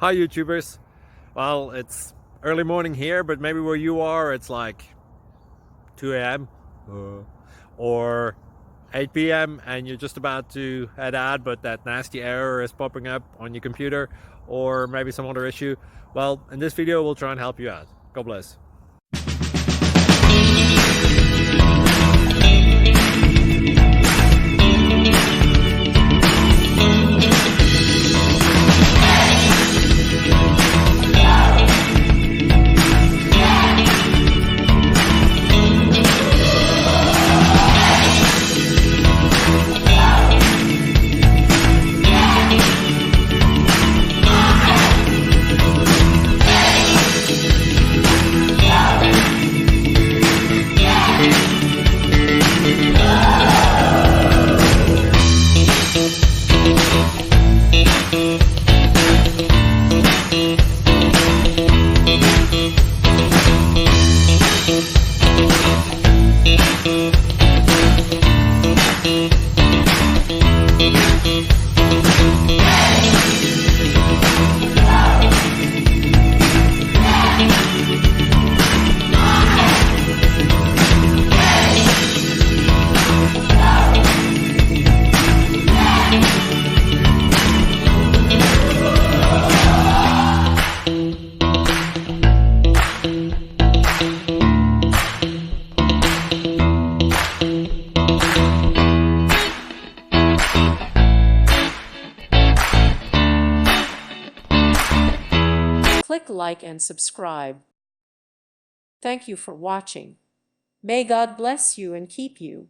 Hi YouTubers. Well, it's early morning here, but maybe where you are it's like 2 a.m. or 8 p.m. and you're just about to head out, but that nasty error is popping up on your computer, or maybe some other issue. Well, in this video we'll try and help you out. God bless. Click like and subscribe. Thank you for watching. May God bless you and keep you.